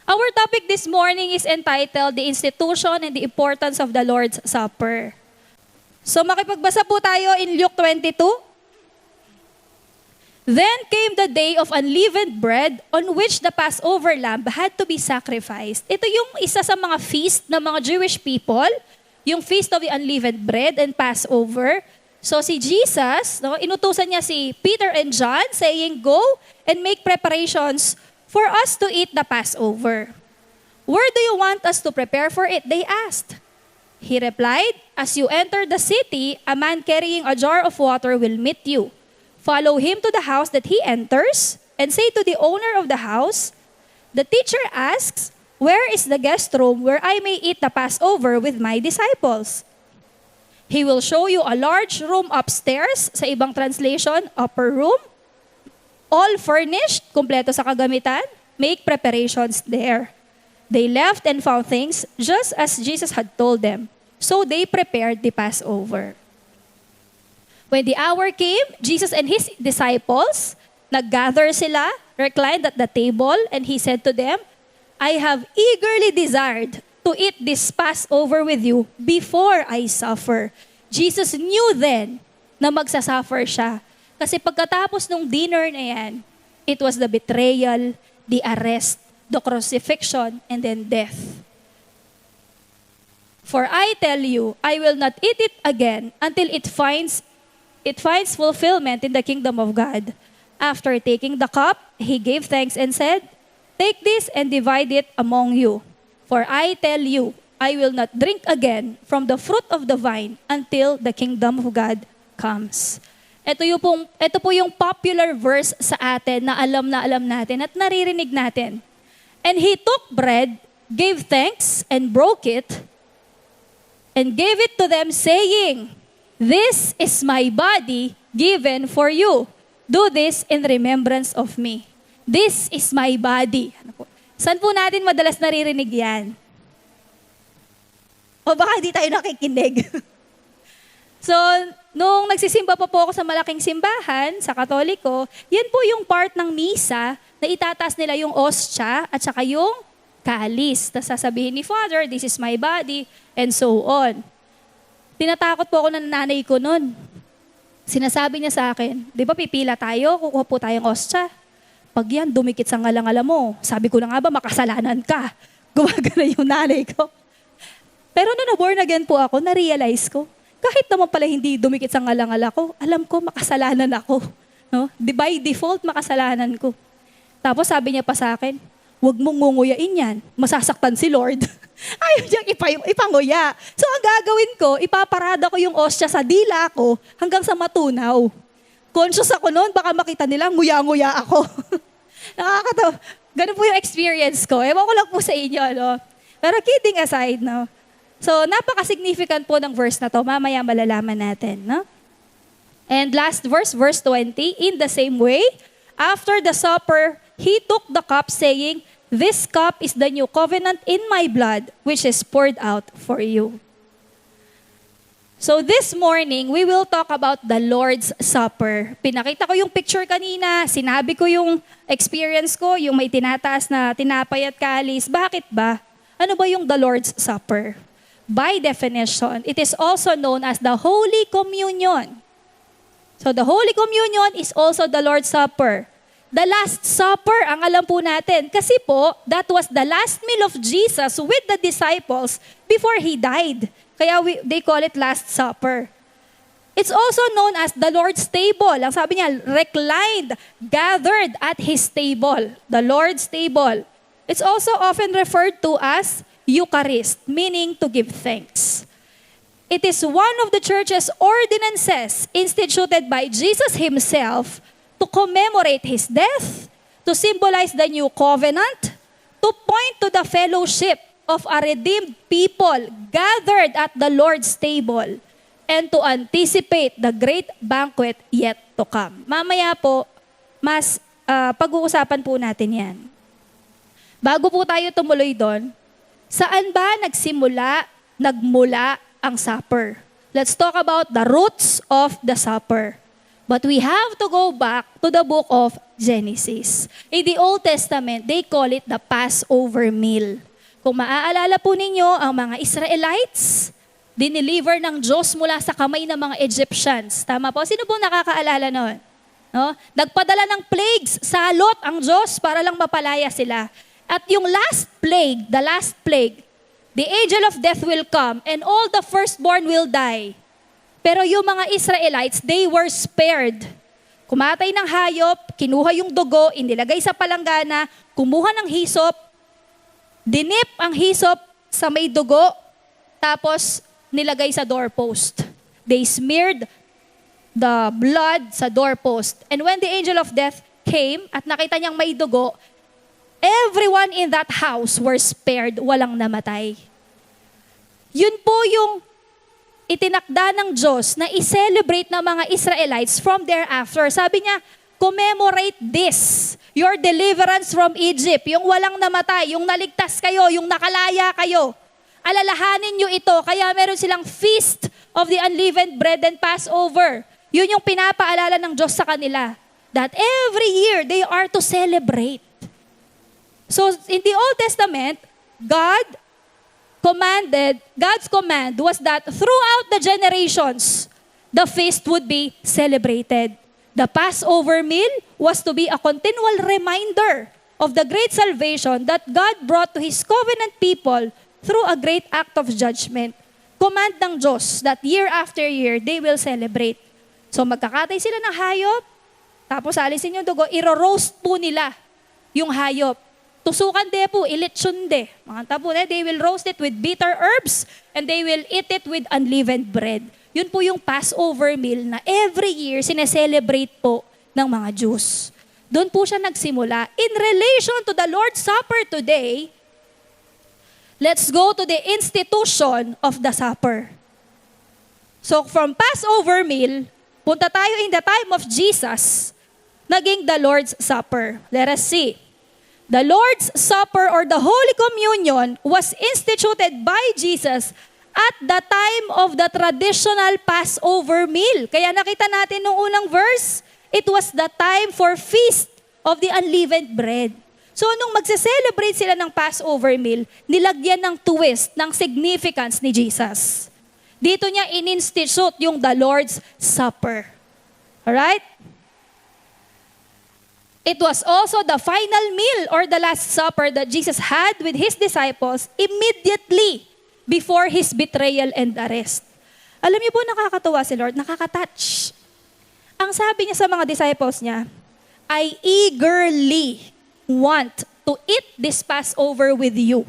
Our topic this morning is entitled, The Institution and the Importance of the Lord's Supper. So makipagbasa po tayo in Luke 22. Then came the day of unleavened bread on which the Passover lamb had to be sacrificed. Ito yung isa sa mga feast ng mga Jewish people, yung Feast of the Unleavened Bread and Passover. So si Jesus, inutusan niya si Peter and John saying, "Go and make preparations for us to eat the Passover." "Where do you want us to prepare for it?" they asked. He replied, "As you enter the city, a man carrying a jar of water will meet you. Follow him to the house that he enters, and say to the owner of the house, 'The teacher asks, where is the guest room where I may eat the Passover with my disciples?' He will show you a large room upstairs," sa ibang translation, upper room, "all furnished," kumpleto sa kagamitan. "Make preparations there." They left and found things just as Jesus had told them. So they prepared the Passover. When the hour came, Jesus and his disciples, naggather sila, reclined at the table, and he said to them, "I have eagerly desired to eat this Passover with you before I suffer." Jesus knew then na magsasuffer siya. Kasi pagkatapos ng dinner na yan, it was the betrayal, the arrest, the crucifixion, and then death. "For I tell you, I will not eat it again until it finds fulfillment in the kingdom of God." After taking the cup, he gave thanks and said, "Take this and divide it among you. For I tell you, I will not drink again from the fruit of the vine until the kingdom of God comes." Ito po yung popular verse sa atin na alam natin at naririnig natin. "And he took bread, gave thanks, and broke it, and gave it to them, saying, 'This is my body given for you. Do this in remembrance of me.'" This is my body. Saan po natin madalas naririnig yan? O baka hindi tayo nakikinig. So, nung nagsisimba pa po ako sa malaking simbahan, sa Katoliko, yan po yung part ng misa na itataas nila yung ostya at saka yung kalis. Tapos sasabihin ni Father, "This is my body," and so on. Tinatakot po ako ng nanay ko nun. Sinasabi niya sa akin, "Di ba pipila tayo, kukuha po tayong ostya. Pag yan, dumikit sa ngalangala mo. Sabi ko na nga ba, makasalanan ka." Gumagana yung nanay ko. Pero nung na-born again po ako, na-realize ko, kahit naman pala hindi dumikit sa ngalangala ko, alam ko makasalanan ako. No? By default, makasalanan ko. Tapos sabi niya pa sa akin, "Huwag mong ngunguyain yan. Masasaktan si Lord." Ayaw niyang ipanguya. So ang gagawin ko, ipaparada ko yung ostya sa dila ko hanggang sa matunaw. Conscious ako noon, baka makita nila, nguya-nguya ako. Nakakatawa. Ganun po yung experience ko. Ewan ko lang po sa inyo. No? Pero kidding aside, no? So napaka-significant po ng verse na to. Mamaya malalaman natin. No? And last verse, verse 20, "In the same way, after the supper, he took the cup saying, 'This cup is the new covenant in my blood, which is poured out for you.'" So this morning, we will talk about the Lord's Supper. Pinakita ko yung picture kanina, sinabi ko yung experience ko, yung may tinataas na tinapay at kalis. Bakit ba? Ano ba yung the Lord's Supper? By definition, it is also known as the Holy Communion. So the Holy Communion is also the Lord's Supper. The Last Supper, ang alam po natin. Kasi po, that was the last meal of Jesus with the disciples before He died. Kaya they call it Last Supper. It's also known as the Lord's table. Ang sabi niya, reclined, gathered at His table. The Lord's table. It's also often referred to as Eucharist, meaning to give thanks. It is one of the church's ordinances instituted by Jesus Himself to commemorate His death, to symbolize the new covenant, to point to the fellowship of a redeemed people gathered at the Lord's table, and to anticipate the great banquet yet to come. Mamaya po, mas pag-uusapan po natin yan. Bago po tayo tumuloy doon, saan ba nagmula ang supper? Let's talk about the roots of the supper. But we have to go back to the book of Genesis. In the Old Testament, they call it the Passover meal. Kung maaalala po ninyo, ang mga Israelites, dineliver ng Diyos mula sa kamay ng mga Egyptians. Tama po? Sino po nakakaalala noon? No? Nagpadala ng plagues sa Lot ang Diyos para lang mapalaya sila. At yung last plague, the last plague, the angel of death will come and all the firstborn will die. Pero yung mga Israelites, they were spared. Kumatay ng hayop, kinuha yung dugo, inilagay sa palanggana, kumuha ng hisop, dinip ang hisop sa may dugo, tapos nilagay sa doorpost. They smeared the blood sa doorpost. And when the angel of death came at nakita niyang may dugo, everyone in that house were spared, walang namatay. Yun po yung itinakda ng Diyos na i-celebrate ng mga Israelites from thereafter. Sabi niya, commemorate this, your deliverance from Egypt, yung walang namatay, yung naligtas kayo, yung nakalaya kayo. Alalahanin nyo ito, kaya meron silang feast of the unleavened bread and Passover. Yun yung pinapaalala ng Diyos sa kanila, that every year they are to celebrate. So in the Old Testament, God's command was that throughout the generations, the feast would be celebrated. The Passover meal was to be a continual reminder of the great salvation that God brought to His covenant people through a great act of judgment. Command ng Diyos that year after year, they will celebrate. So magkakatay sila ng hayop, tapos alisin yung dugo, iro-roast po nila yung hayop. Tusukan de po, ilitsyon de. Mga tapo na, they will roast it with bitter herbs and they will eat it with unleavened bread. Yun po yung Passover meal na every year sineselebrate po ng mga Jews. Doon po siya nagsimula. In relation to the Lord's Supper today, let's go to the institution of the supper. So from Passover meal, punta tayo in the time of Jesus, naging the Lord's Supper. Let us see. The Lord's Supper or the Holy Communion was instituted by Jesus at the time of the traditional Passover meal. Kaya nakita natin nung unang verse, it was the time for feast of the unleavened bread. So nung magse-celebrate sila ng Passover meal, nilagyan ng twist, ng significance ni Jesus. Dito niya in-institute yung the Lord's Supper. Alright? It was also the final meal or the Last Supper that Jesus had with His disciples immediately before His betrayal and arrest. Alam niyo po, nakakatuwa si Lord, nakakatouch. Ang sabi niya sa mga disciples niya, I eagerly want to eat this Passover with you.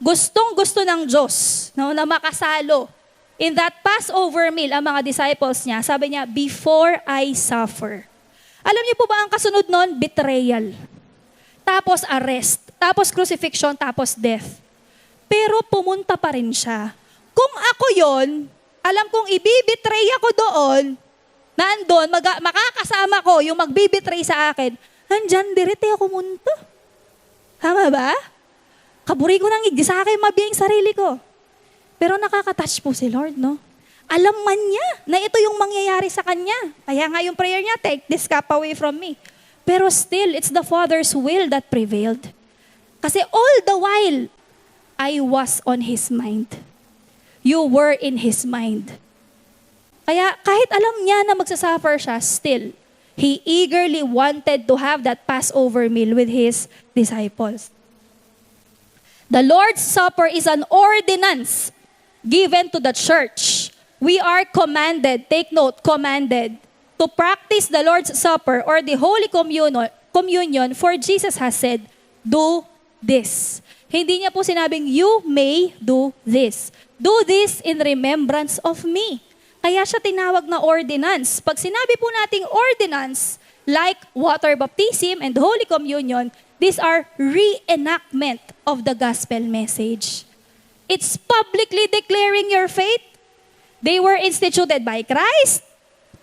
Gustong-gusto ng Diyos na makasalo. In that Passover meal, ang mga disciples niya, sabi niya, before I suffer. Alam niyo po ba ang kasunod nun? Betrayal. Tapos arrest. Tapos crucifixion. Tapos death. Pero pumunta pa rin siya. Kung ako yon, alam kong ibibitray ako doon, nandun, makakasama ko yung magbibitray sa akin, nandyan, direte ako munta. Tama ba? Kaburi ko nang sa akin mabiyang sarili ko. Pero nakakatouch po si Lord, no? Alam man niya na ito yung mangyayari sa kanya. Kaya nga yung prayer niya, take this cup away from me. Pero still, it's the Father's will that prevailed. Kasi all the while, I was on His mind. You were in His mind. Kaya kahit alam niya na magsasuffer siya, still, He eagerly wanted to have that Passover meal with His disciples. The Lord's Supper is an ordinance given to the church. We are commanded, take note, commanded, to practice the Lord's Supper or the Holy Communion, for Jesus has said, do this. Hindi niya po sinabing, you may do this. Do this in remembrance of me. Kaya siya tinawag na ordinance. Pag sinabi po nating ordinance, like water baptism and Holy Communion, these are reenactment of the gospel message. It's publicly declaring your faith. They were instituted by Christ,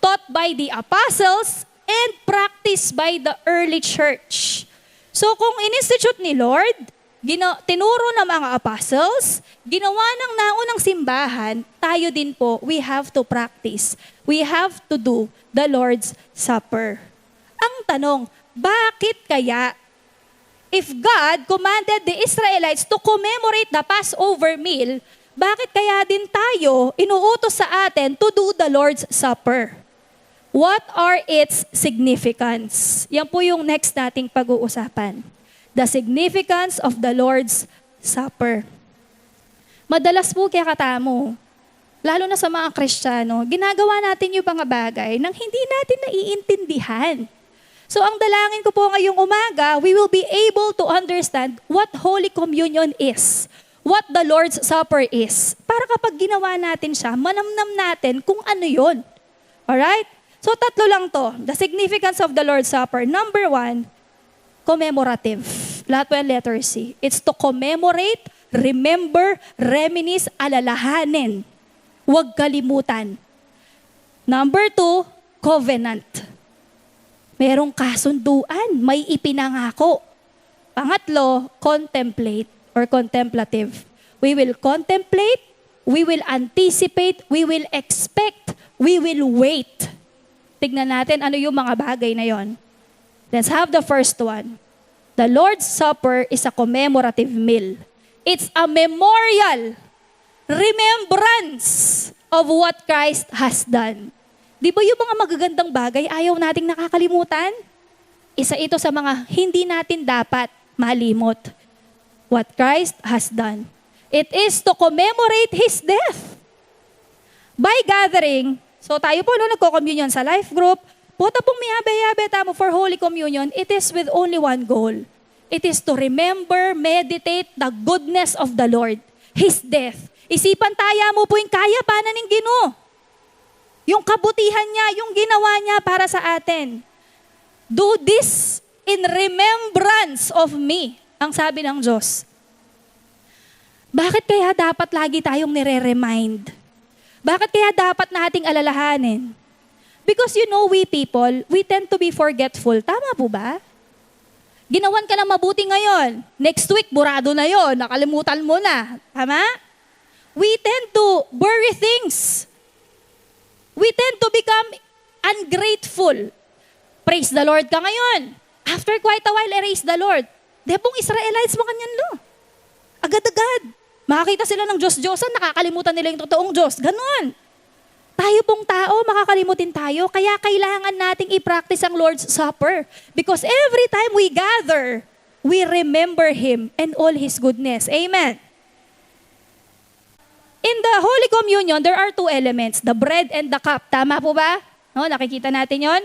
taught by the apostles, and practiced by the early church. So kung in-institute ni Lord, tinuro ng mga apostles, ginawa ng naunang simbahan, tayo din po, we have to practice. We have to do the Lord's Supper. Ang tanong, bakit kaya if God commanded the Israelites to commemorate the Passover meal, bakit kaya din tayo inuutos sa atin to do the Lord's Supper? What are its significance? Yan po yung next nating pag-uusapan. The significance of the Lord's Supper. Madalas po kaya katamo, lalo na sa mga Kristiyano, ginagawa natin yung mga bagay nang hindi natin naiintindihan. So ang dalangin ko po ngayong umaga, we will be able to understand what Holy Communion is, what the Lord's Supper is. Para kapag ginawa natin siya, manamnam natin kung ano yon. Alright? So tatlo lang to. The significance of the Lord's Supper. Number 1, commemorative. Lahat po yung letter C. It's to commemorate, remember, reminisce, alalahanin. Huwag kalimutan. Number 2, covenant. Merong kasunduan, may ipinangako. Pangatlo, contemplate or contemplative. We will contemplate, we will anticipate, we will expect, we will wait. Tignan natin ano yung mga bagay na yon. Let's have the first one. The Lord's Supper is a commemorative meal. It's a memorial, remembrance of what Christ has done. Di ba yung mga magagandang bagay ayaw nating nakakalimutan? Isa ito sa mga hindi natin dapat malimot. What Christ has done. It is to commemorate His death. By gathering, so tayo po nagko-communion sa life group, puta pong miyabe-yabe tamo for Holy Communion, it is with only one goal. It is to remember, meditate the goodness of the Lord, His death. Isipan taya mo po yung kaya panan ng Ginoo. Yung kabutihan niya, yung ginawa niya para sa atin. Do this in remembrance of me, ang sabi ng Diyos. Bakit kaya dapat lagi tayong nire-remind? Bakit kaya dapat nating alalahanin? Because you know, we people, we tend to be forgetful. Tama po ba? Ginawan ka na mabuti ngayon. Next week, burado na yon. Nakalimutan mo na. Tama? We tend to bury things. We tend to become ungrateful. Praise the Lord ka ngayon. After quite a while, erase the Lord. Di pong Israelites mo kanyan lo. Agad-agad. Makakita sila ng Diyos-Diyosan, nakakalimutan nila yung totoong Diyos. Ganon. Tayo pong tao, makakalimutin tayo, kaya kailangan nating i-practice ang Lord's Supper. Because every time we gather, we remember Him and all His goodness. Amen. In the Holy Communion, there are two elements, the bread and the cup. Tama po ba? No, nakikita natin yon.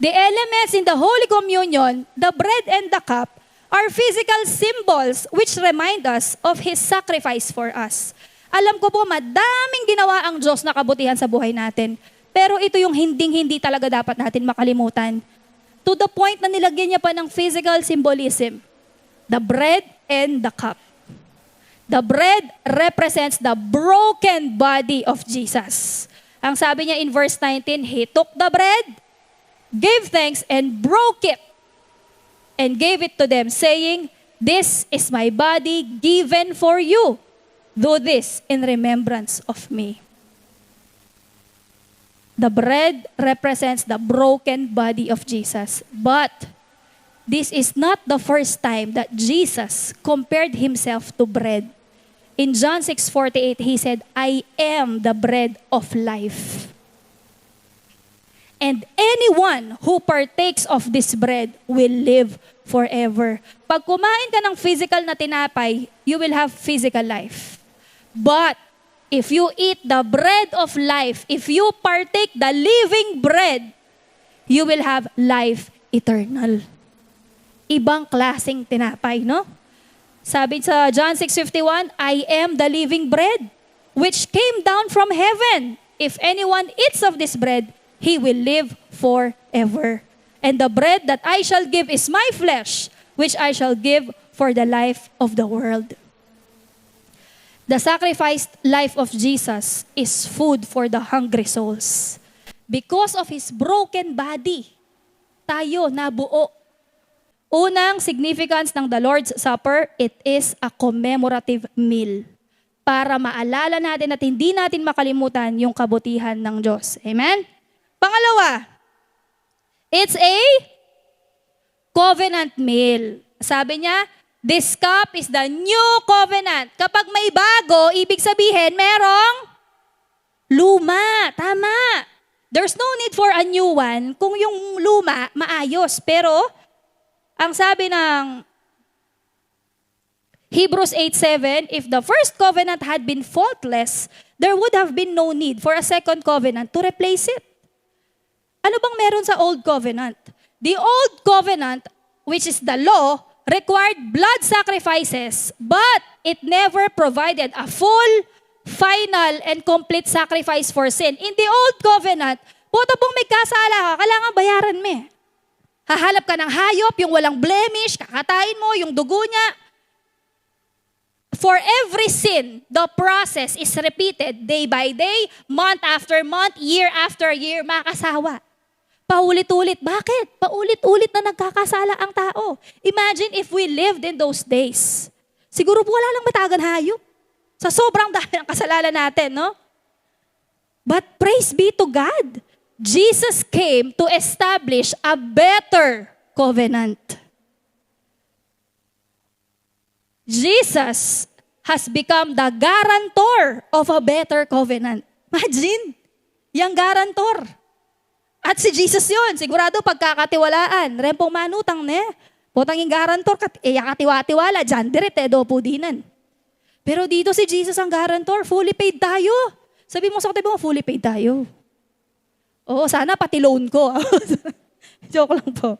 The elements in the Holy Communion, the bread and the cup, are physical symbols which remind us of His sacrifice for us. Alam ko po, madaming ginawa ang Diyos na kabutihan sa buhay natin. Pero ito yung hindi talaga dapat natin makalimutan. To the point na nilagyan niya pa ng physical symbolism. The bread and the cup. The bread represents the broken body of Jesus. Ang sabi niya in verse 19, He took the bread, gave thanks, and broke it, and gave it to them, saying, This is my body given for you. Do this in remembrance of me. The bread represents the broken body of Jesus. But this is not the first time that Jesus compared Himself to bread. In John 6:48, He said, I am the bread of life. And anyone who partakes of this bread will live forever. Pag kumain ka ng physical na tinapay, you will have physical life. But if you eat the bread of life, if you partake the living bread, you will have life eternal. Ibang klaseng tinapay, no? Sabi sa John 6:51, I am the living bread, which came down from heaven. If anyone eats of this bread, he will live forever. And the bread that I shall give is my flesh, which I shall give for the life of the world. The sacrificed life of Jesus is food for the hungry souls. Because of His broken body, tayo nabuo. Unang significance ng the Lord's Supper, it is a commemorative meal para maalala natin at hindi natin makalimutan yung kabutihan ng Diyos. Amen? Pangalawa, it's a covenant meal. Sabi niya, this cup is the new covenant. Kapag may bago, ibig sabihin merong luma. Tama. There's no need for a new one kung yung luma maayos. Pero, ang sabi ng Hebrews 8:7, if the first covenant had been faultless, there would have been no need for a second covenant to replace it. Ano bang meron sa old covenant? The old covenant, which is the law, required blood sacrifices, but it never provided a full, final, and complete sacrifice for sin. In the old covenant, puto pong may kasala ka, kailangan bayaran mo eh. Hahalap ka ng hayop, yung walang blemish, kakatain mo, yung dugo niya. For every sin, the process is repeated day by day, month after month, year after year, mga kasawa. Paulit-ulit. Bakit? Paulit-ulit na nagkakasala ang tao. Imagine if we lived in those days. Siguro po wala lang matagan hayop. Sa sobrang dami ng kasalanan natin, no? But praise be to God. Jesus came to establish a better covenant. Jesus has become the guarantor of a better covenant. Imagine, yung guarantor. At si Jesus yun, sigurado pagkakatiwalaan. Rempong manutang ne. Potang yung guarantor, yakatiwa-tiwala, dyan direte, dopo dinan. Pero dito si Jesus ang guarantor, fully paid tayo. Sabi mo sa katiba mo, fully paid tayo. Oo, sana pati loan ko. Joke lang po.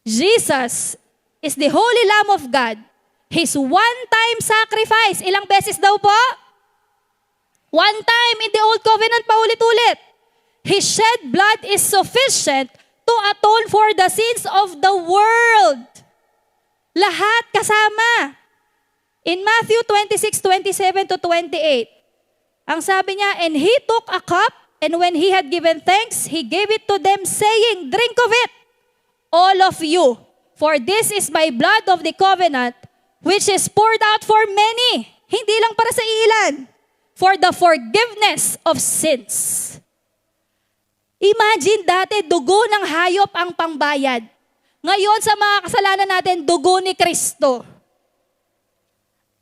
Jesus is the Holy Lamb of God. His one-time sacrifice. Ilang beses daw po? One time in the Old Covenant, paulit-ulit. His shed blood is sufficient to atone for the sins of the world. Lahat kasama. In Matthew 26:27 to 28, ang sabi niya, and he took a cup, and when he had given thanks, he gave it to them, saying, drink of it, all of you, for this is my blood of the covenant, which is poured out for many. Hindi lang para sa ilan. For the forgiveness of sins. Imagine dati, dugo ng hayop ang pangbayad. Ngayon sa mga kasalanan natin, dugo ni Kristo.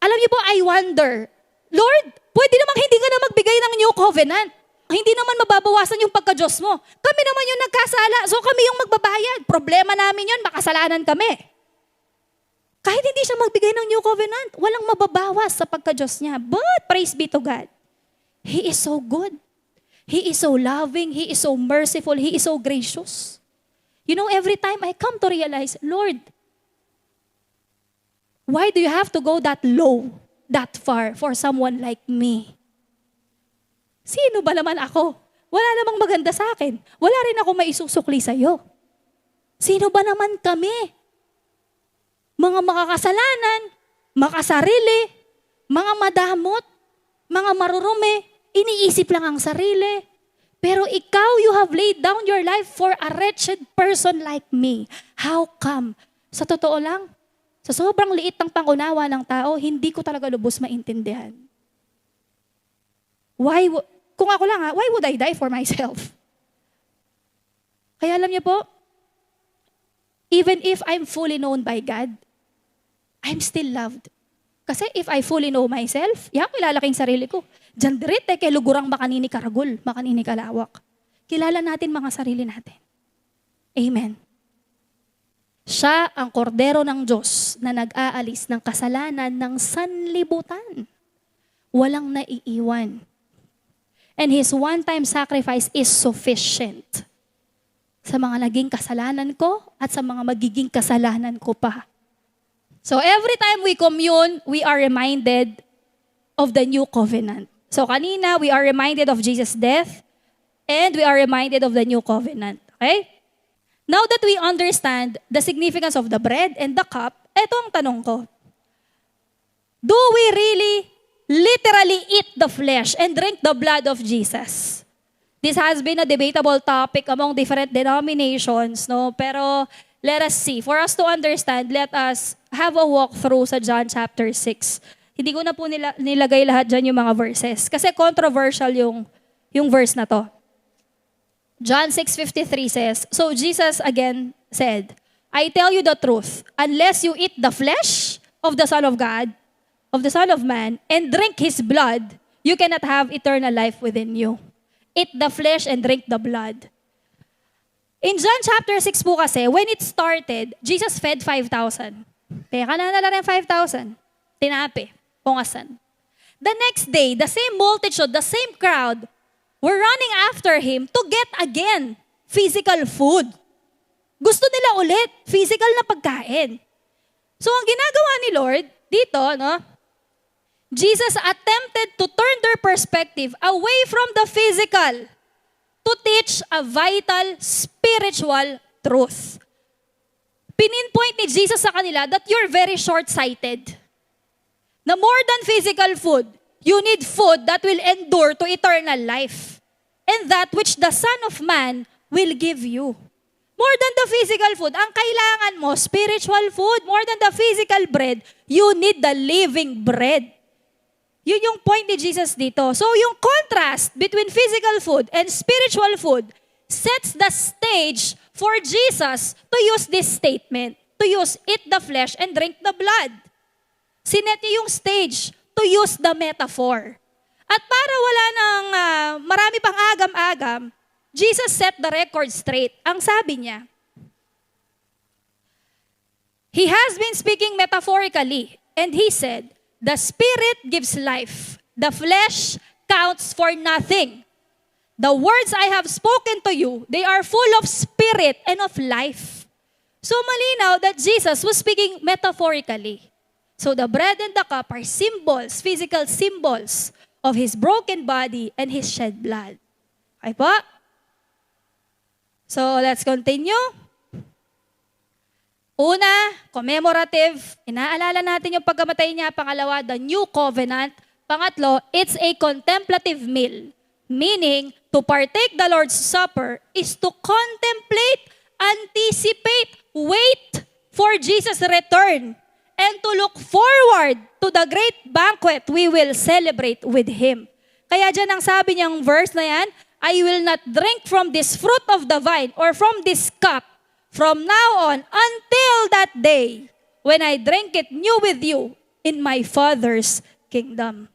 Alam niyo po, I wonder, Lord, pwede namang hindi ka na magbigay ng new covenant. Hindi naman mababawasan yung pagka-Diyos mo. Kami naman yung nagkasala, so kami yung magbabayad. Problema namin yun, makasalanan kami. Kahit hindi siya magbigay ng new covenant, walang mababawas sa pagka-Diyos niya. But praise be to God. He is so good. He is so loving. He is so merciful. He is so gracious. You know, every time I come to realize, Lord, why do you have to go that low, that far for someone like me? Sino ba naman ako? Wala namang maganda sa akin. Wala rin ako maisusukli sa'yo. Sino ba naman kami? Mga makakasalanan, makasarili, mga madamot, mga marurumi, iniisip lang ang sarili. Pero ikaw, you have laid down your life for a wretched person like me. How come? Sa totoo lang, sa sobrang liit ng pangunawa ng tao, hindi ko talaga lubos maintindihan. Kung ako lang why would I die for myself? Kaya alam niyo po, even if I'm fully known by God, I'm still loved. Kasi if I fully know myself, kilala kayong sarili ko. Diyan direte kay lugurang makanini karagul, makanini kalawak. Kilala natin mga sarili natin. Amen. Siya ang kordero ng Diyos na nag-aalis ng kasalanan ng sanlibutan. Walang naiiwan. And His one-time sacrifice is sufficient sa mga naging kasalanan ko at sa mga magiging kasalanan ko pa. So every time we commune, we are reminded of the new covenant. So kanina, we are reminded of Jesus' death and we are reminded of the new covenant. Okay? Now that we understand the significance of the bread and the cup, eto ang tanong ko. Do we really literally eat the flesh and drink the blood of Jesus? This has been a debatable topic among different denominations, no? Pero let us see. For us to understand, let us have a walk through sa John chapter 6. Hindi ko na po nilagay lahat dyan yung mga verses. Kasi controversial yung verse na to. John 6:53 says, "So Jesus again said, I tell you the truth, unless you eat the flesh of the Son of God, of the Son of Man, and drink His blood, you cannot have eternal life within you." Eat the flesh and drink the blood. In John chapter 6 po kasi, when it started, Jesus fed 5,000. Teka na rin 5,000. Tinapi. Pungasan. The next day, the same multitude, the same crowd, were running after Him to get again physical food. Gusto nila ulit, physical na pagkain. So ang ginagawa ni Lord, dito, no? Jesus attempted to turn their perspective away from the physical to teach a vital spiritual truth. Pinpoint ni Jesus sa kanila that you're very short-sighted. Na more than physical food, you need food that will endure to eternal life. And that which the Son of Man will give you. More than the physical food, ang kailangan mo, spiritual food. More than the physical bread, you need the living bread. Yun yung point ni Jesus dito. So yung contrast between physical food and spiritual food sets the stage for Jesus to use this statement, to use eat the flesh and drink the blood. Sinet niya yung stage to use the metaphor. At para wala nang marami pang agam-agam, Jesus set the record straight. Ang sabi niya, He has been speaking metaphorically, and He said, the Spirit gives life. The flesh counts for nothing. The words I have spoken to you, they are full of spirit and of life. So malinaw that Jesus was speaking metaphorically. So the bread and the cup are symbols, physical symbols of His broken body and His shed blood. Okay po? So let's continue. Una, commemorative. Inaalala natin yung pagkamatay niya. Pangalawa, the new covenant. Pangatlo, it's a contemplative meal. Meaning, to partake the Lord's Supper is to contemplate, anticipate, wait for Jesus' return, and to look forward to the great banquet we will celebrate with Him. Kaya dyan ang sabi niyang verse na yan, I will not drink from this fruit of the vine or from this cup from now on until that day when I drink it new with you in my Father's kingdom.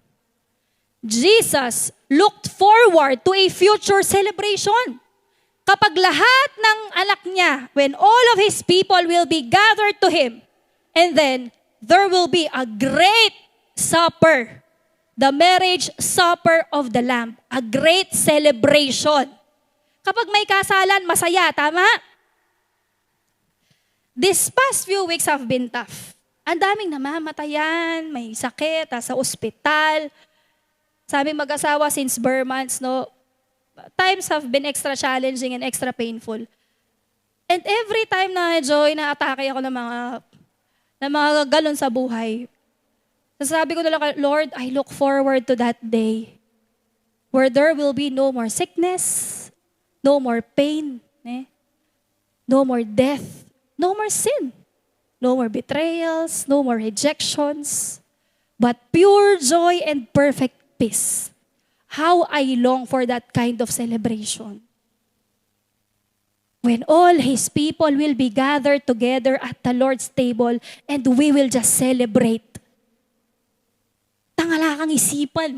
Jesus looked forward to a future celebration. Kapag lahat ng anak niya, when all of His people will be gathered to Him, and then there will be a great supper, the marriage supper of the Lamb, a great celebration. Kapag may kasalan, masaya, tama? These past few weeks have been tough. Ang daming namamatayan, may sakit, sa ospital. Sabi mag-asawa since bare months, no, times have been extra challenging and extra painful. And every time na Joy, na-atake ako ng mga galon sa buhay, sasabi ko na lang, Lord, I look forward to that day where there will be no more sickness, no more pain, no more death, no more sin, no more betrayals, no more rejections, but pure joy and perfect peace. How I long for that kind of celebration. When all His people will be gathered together at the Lord's table and we will just celebrate. Tangala kang isipan,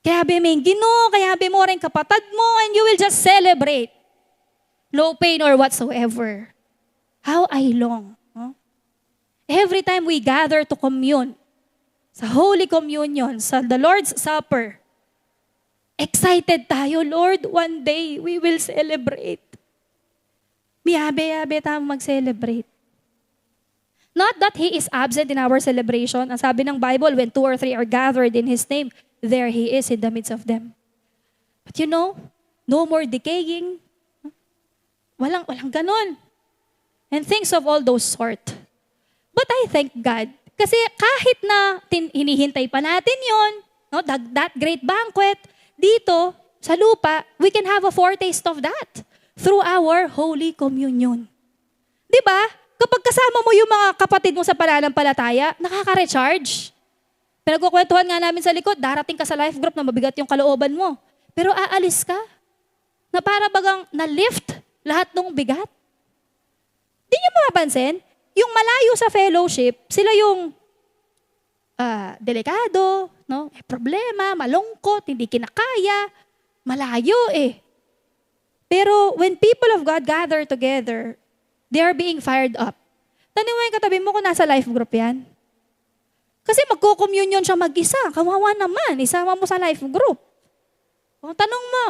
Kaya may Ginoo, kaya mo rin kapatid mo, and you will just celebrate. No pain or whatsoever. How I long. Every time we gather to commune, sa Holy Communion, sa the Lord's Supper, excited tayo, Lord, one day we will celebrate. Miyabe-yabe tayo mag-celebrate. Not that He is absent in our celebration. Ang sabi ng Bible, when 2 or 3 are gathered in His name, there He is in the midst of them. But no more decaying. Walang ganon. And things of all those sort. But I thank God. Kasi kahit na hinihintay pa natin yon, that great banquet, dito, sa lupa, we can have a foretaste of that through our Holy Communion. Di ba? Kapag kasama mo yung mga kapatid mo sa pananampalataya, nakaka-recharge. Pinagkukwentuhan nga namin sa likod, darating ka sa life group na mabigat yung kalooban mo. Pero aalis ka, na para bagang na-lift lahat ng bigat. Di niyo mapapansin, yung malayo sa fellowship, sila yung delikado, no? May problema, malungkot, hindi kinakaya, malayo eh. Pero when people of God gather together, they are being fired up. Tanong mo yung katabi mo kung nasa life group yan. Kasi magko-communion siya mag-isa. Kawawa naman, isama mo sa life group. O, tanong mo.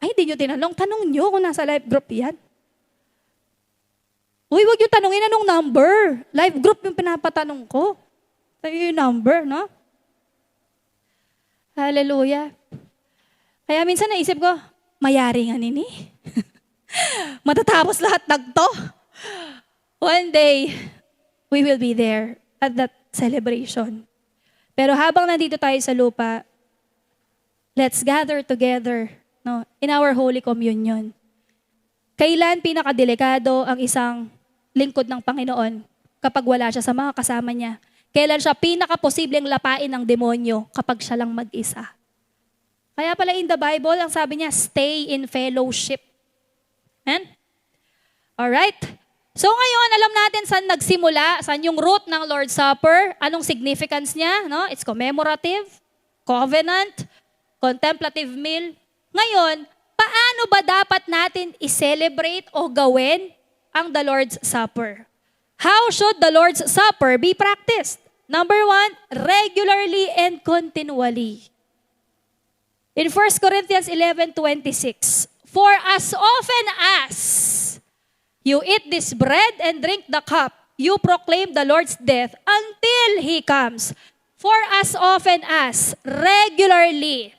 Ay, hindi nyo tinanong. Tanong nyo kung nasa life group yan. Uy, wag yung tanongin anong number. Life group yung pinapatanong ko. Tayo yung number, no? Hallelujah. Kaya minsan naisip ko, mayari nga nini. Matatapos lahat nagto. One day, we will be there at that celebration. Pero habang nandito tayo sa lupa, let's gather together, no, in our Holy Communion. Kailan pinakadelikado ang isang lingkod ng Panginoon kapag wala siya sa mga kasama niya? Kailan siya pinakaposibleng lapain ng demonyo kapag siya lang mag-isa? Kaya pala in the Bible, ang sabi niya, stay in fellowship. Amen? Alright? So ngayon, alam natin saan nagsimula, saan yung root ng Lord's Supper, anong significance niya, no? It's commemorative, covenant, contemplative meal. Ngayon, paano ba dapat natin i-celebrate o gawin ang the Lord's Supper? How should the Lord's Supper be practiced? Number 1, regularly and continually. In 1 Corinthians 11:26, for as often as you eat this bread and drink the cup, you proclaim the Lord's death until He comes. For as often as, regularly,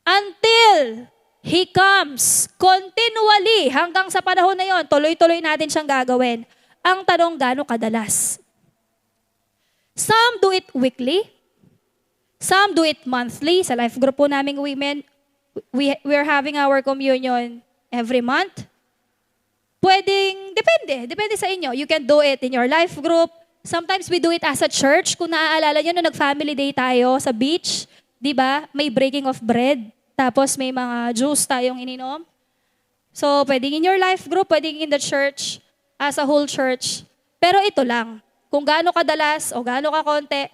until He comes, continually, hanggang sa panahon na yon, tuloy-tuloy natin siyang gagawin. Ang tanong, gaano kadalas? Some do it weekly. Some do it monthly. Sa life group po naming women, we're having our communion every month. Pwedeng, depende sa inyo. You can do it in your life group. Sometimes we do it as a church. Kung naaalala nyo, nung nag-family day tayo sa beach, di ba? May breaking of bread. Tapos may mga juice tayong ininom. So, pwedeng in your life group, pwedeng in the church, as a whole church. Pero ito lang, kung gaano kadalas o gaano kakonti,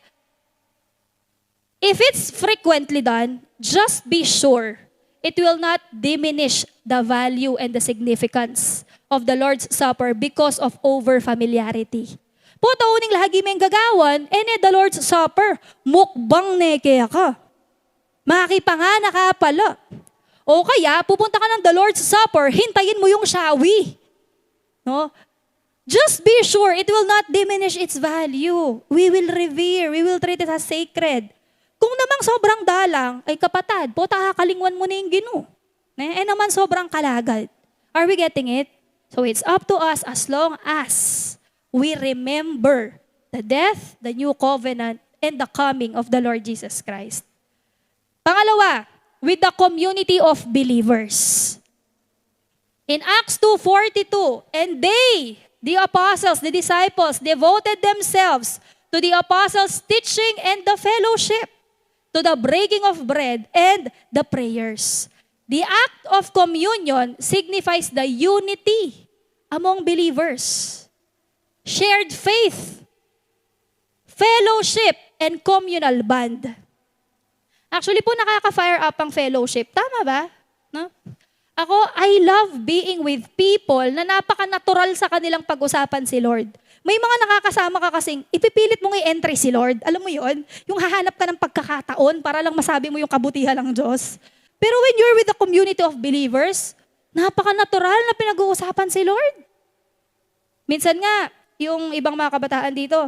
if it's frequently done, just be sure it will not diminish the value and the significance of the Lord's Supper because of over-familiarity. Puto uning lagi may gagawan, the Lord's Supper, mukbang nekeya ka. Makipangana ka pala. O kaya, pupunta ka ng the Lord's Supper, hintayin mo yung shawi. No? Just be sure it will not diminish its value. We will revere, we will treat it as sacred. Kung namang sobrang dalang, ay kapatad, po kakalingwan mo na yung Ginoo. Naman sobrang kalagad. Are we getting it? So it's up to us as long as we remember the death, the new covenant, and the coming of the Lord Jesus Christ. Pangalawa, with the community of believers. In Acts 2:42, and they, the apostles, the disciples, devoted themselves to the apostles' teaching and the fellowship, to the breaking of bread and the prayers. The act of communion signifies the unity among believers. Shared faith, fellowship, and communal bond. Actually po, nakaka-fire up ang fellowship. Tama ba? No? Ako, I love being with people na napaka-natural sa kanilang pag-usapan si Lord. May mga nakakasama ka kasing, ipipilit mo i-entry si Lord. Alam mo yon? Yung hahanap ka ng pagkakataon para lang masabi mo yung kabutihan ng Diyos. Pero when you're with the community of believers, napaka-natural na pinag-uusapan si Lord. Minsan nga, yung ibang mga kabataan dito,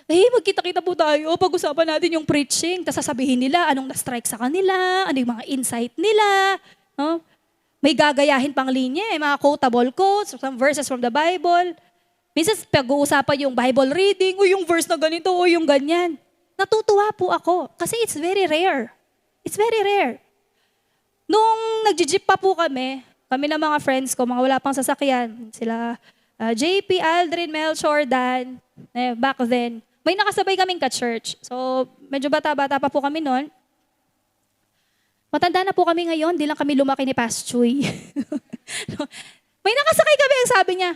magkita-kita po tayo, pag-usapan natin yung preaching, tapos sasabihin nila anong na-strike sa kanila, ano yung mga insight nila, no? May gagayahin pang linya, mga quotable quotes, some verses from the Bible. Minsan pag-uusapan yung Bible reading, o yung verse na ganito, o yung ganyan. Natutuwa po ako, kasi it's very rare. It's very rare. Nung nag-jeep pa po kami ng mga friends ko, mga wala pang sasakyan, sila JP, Aldrin, Melchor, Dan, back then, may nakasabay kaming ka-church. So, medyo bata-bata pa po kami noon. Matanda na po kami ngayon, di lang kami lumaki ni Pastor Chuy. May nakasakay kami, ang sabi niya,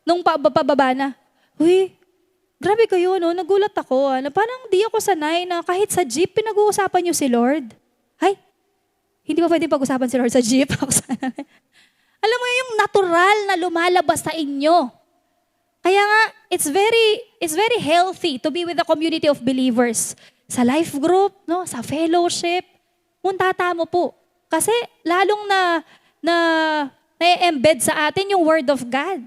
nung pababa na, "Uy, grabe kayo, no? Nagulat ako. Parang di ako sanay na kahit sa jeep, pinag-uusapan niyo si Lord." Ay, hindi ba pwedeng pag-usapan si Lord sa jeep? Alam mo yung natural na lumalabas sa inyo. Kaya nga, it's very healthy to be with a community of believers. Sa life group, no? Sa fellowship, puntata mo po. Kasi lalong na-embed sa atin yung Word of God.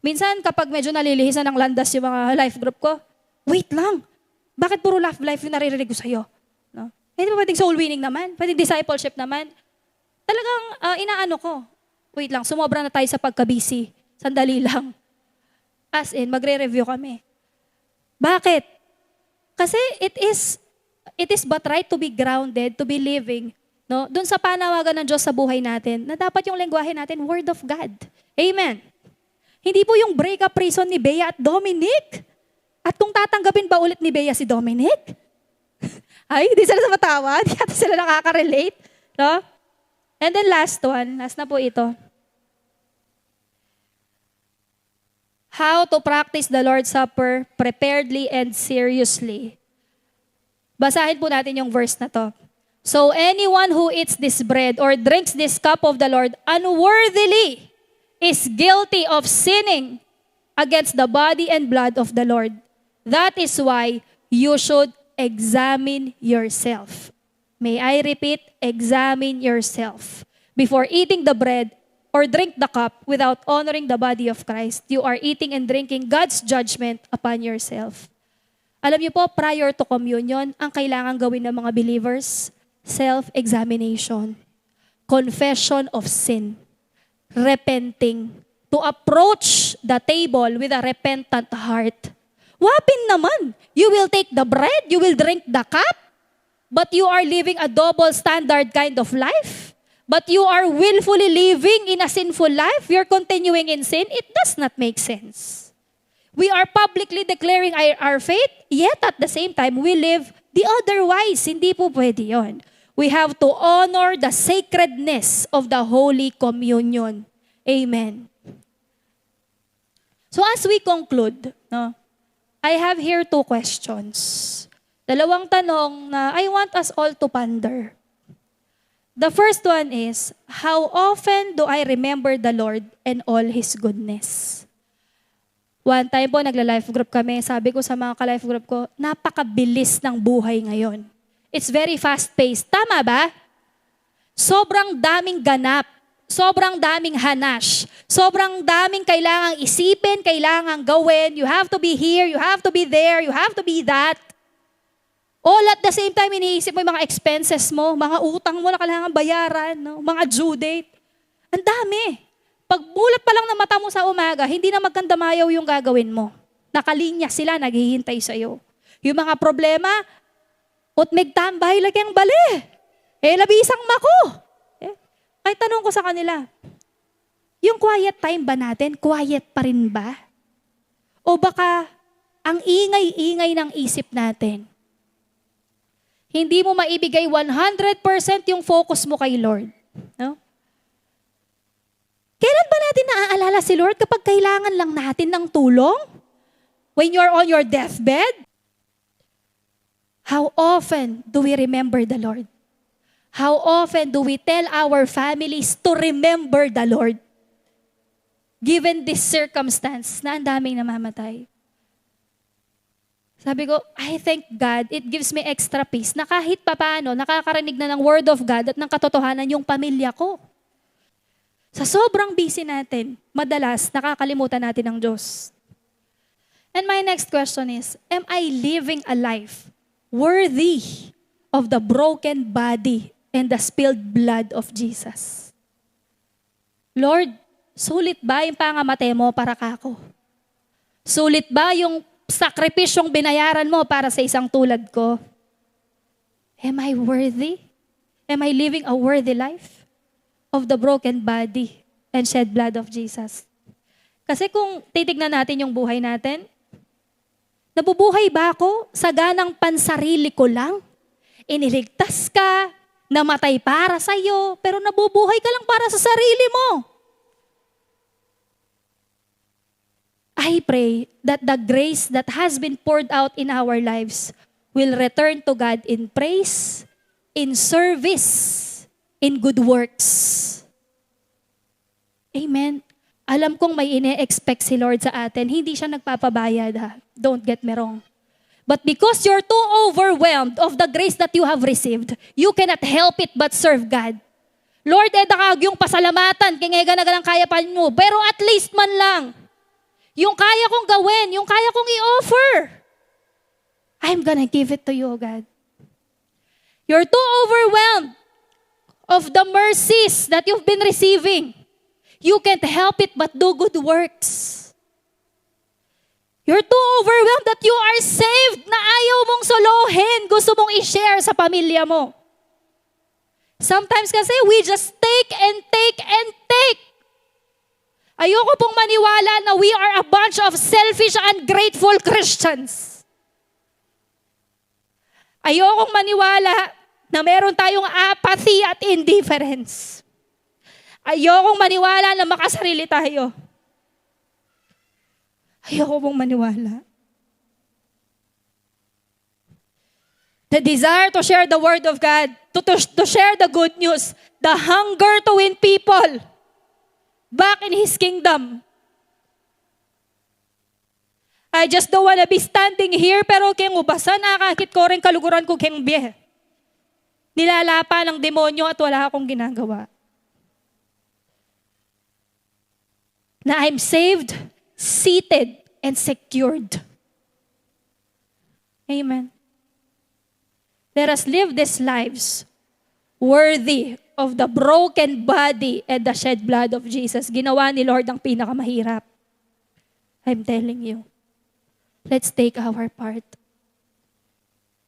Minsan, kapag medyo nalilihisan ng landas yung mga life group ko, wait lang, bakit puro love life yung naririnig ko sa'yo? No? Hindi ba pwedeng soul winning naman? Pwedeng discipleship naman? Talagang inaano ko, wait lang, sumobra na tayo sa pagka-busy. Sandali lang. As in, magre-review kami. Bakit? Kasi it is but right to be grounded, to be living, no? Doon sa panawagan ng Diyos sa buhay natin, na dapat yung lengguwahe natin, Word of God. Amen. Hindi po yung break-up reason ni Bea at Dominic. At kung tatanggapin ba ulit ni Bea si Dominic? Ay, hindi sila matawa. Hindi ata sila nakaka-relate. No? And then last na po ito. How to practice the Lord's Supper preparedly and seriously. Basahin po natin yung verse na to. So anyone who eats this bread or drinks this cup of the Lord unworthily is guilty of sinning against the body and blood of the Lord. That is why you should examine yourself. May I repeat, examine yourself. Before eating the bread or drink the cup without honoring the body of Christ, you are eating and drinking God's judgment upon yourself. Alam niyo po, prior to communion, ang kailangan gawin ng mga believers, self-examination, confession of sin, repenting, to approach the table with a repentant heart. Wapin naman, you will take the bread, you will drink the cup, but you are living a double standard kind of life. But you are willfully living in a sinful life. You're continuing in sin. It does not make sense. We are publicly declaring our faith, yet at the same time, we live the otherwise. Hindi po pwede yun. We have to honor the sacredness of the Holy Communion. Amen. So as we conclude, no, I have here 2 questions. Dalawang tanong na I want us all to ponder. The first one is, how often do I remember the Lord and all His goodness? One time po, nagla-life group kami. Sabi ko sa mga ka-life group ko, napakabilis ng buhay ngayon. It's very fast-paced. Tama ba? Sobrang daming ganap. Sobrang daming hanash. Sobrang daming kailangang isipin, kailangang gawin. You have to be here, you have to be there, you have to be that. All at the same time, iniisip mo yung mga expenses mo, mga utang mo na kailangan bayaran, no? Mga due date. Ang dami. Pag bulat pa lang na mata mo sa umaga, hindi na magkandamayaw yung gagawin mo. Nakalinya sila, naghihintay sa'yo. Yung mga problema, ut megtambay lagi ang bali. Labisang mako. Kahit tanong ko sa kanila, yung quiet time ba natin, quiet pa rin ba? O baka ang ingay-ingay ng isip natin, hindi mo maibigay 100% yung focus mo kay Lord. No? Kailan ba natin naaalala si Lord kapag kailangan lang natin ng tulong? When you're on your deathbed? How often do we remember the Lord? How often do we tell our families to remember the Lord? Given this circumstance na ang daming namamatay. Sabi ko, I thank God, it gives me extra peace na kahit papaano, nakakarinig na ng Word of God at ng katotohanan yung pamilya ko. Sa sobrang busy natin, madalas nakakalimutan natin ang Diyos. And my next question is, am I living a life worthy of the broken body and the spilled blood of Jesus? Lord, sulit ba yung pangamatay mo para kako? Sulit ba yung sakripisyong binayaran mo para sa isang tulad ko? Am I worthy? Am I living a worthy life of the broken body and shed blood of Jesus? Kasi kung titignan natin yung buhay natin, nabubuhay ba ako sa ganang pansarili ko lang? Iniligtas ka, namatay para sa'yo, pero nabubuhay ka lang para sa sarili mo. I pray that the grace that has been poured out in our lives will return to God in praise, in service, in good works. Amen. Alam kong may ine-expect si Lord sa atin. Hindi siya nagpapabayad, ha? Don't get me wrong. But because you're too overwhelmed of the grace that you have received, you cannot help it but serve God. Lord, edakag yung pasalamatan, kaya nga kaya pa mo. Pero at least man lang, yung kaya kong gawin, yung kaya kong i-offer, I'm gonna give it to you, God. You're too overwhelmed of the mercies that you've been receiving. You can't help it but do good works. You're too overwhelmed that you are saved na ayaw mong solohin. Gusto mong i-share sa pamilya mo. Sometimes kasi we just take and take and take. Ayoko pong maniwala na we are a bunch of selfish and ungrateful Christians. Ayokong maniwala na meron tayong apathy at indifference. Ayokong maniwala na makasarili tayo. Ayoko pong maniwala. The desire to share the word of God, to share the good news, the hunger to win people back in His kingdom. I just don't wanna be standing here pero keng ubasa nakakit ko rin kaluguran ko keng biye. Nilalapa ng demonyo at wala akong ginagawa. Na I'm saved, seated, and secured. Amen. Let us live these lives worthy of the broken body and the shed blood of Jesus. Ginawa ni Lord ang pinakamahirap. I'm telling you. Let's take our part.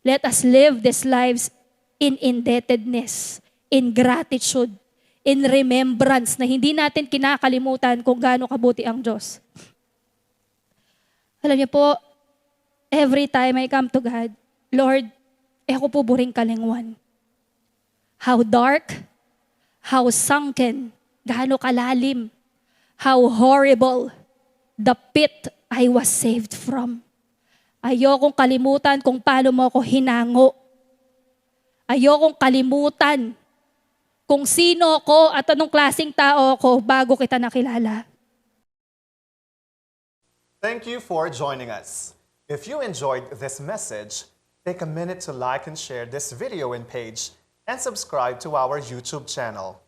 Let us live these lives in indebtedness, in gratitude, in remembrance na hindi natin kinakalimutan kung gaano kabuti ang Diyos. Alam niyo po, every time I come to God, Lord, ako po buring kalingwan. How dark, how sunken, gaano kalalim, how horrible the pit I was saved from. Ayokong kalimutan kung paano mo ako hinango. Ayokong kalimutan kung sino ako at anong klaseng tao ako bago kita nakilala. Thank you for joining us. If you enjoyed this message, take a minute to like and share this video and page and subscribe to our YouTube channel.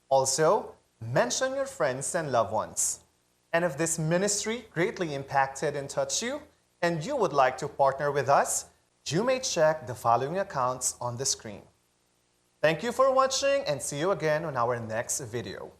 Also, mention your friends and loved ones. And if this ministry greatly impacted and touched you, and you would like to partner with us, you may check the following accounts on the screen. Thank you for watching and see you again on our next video.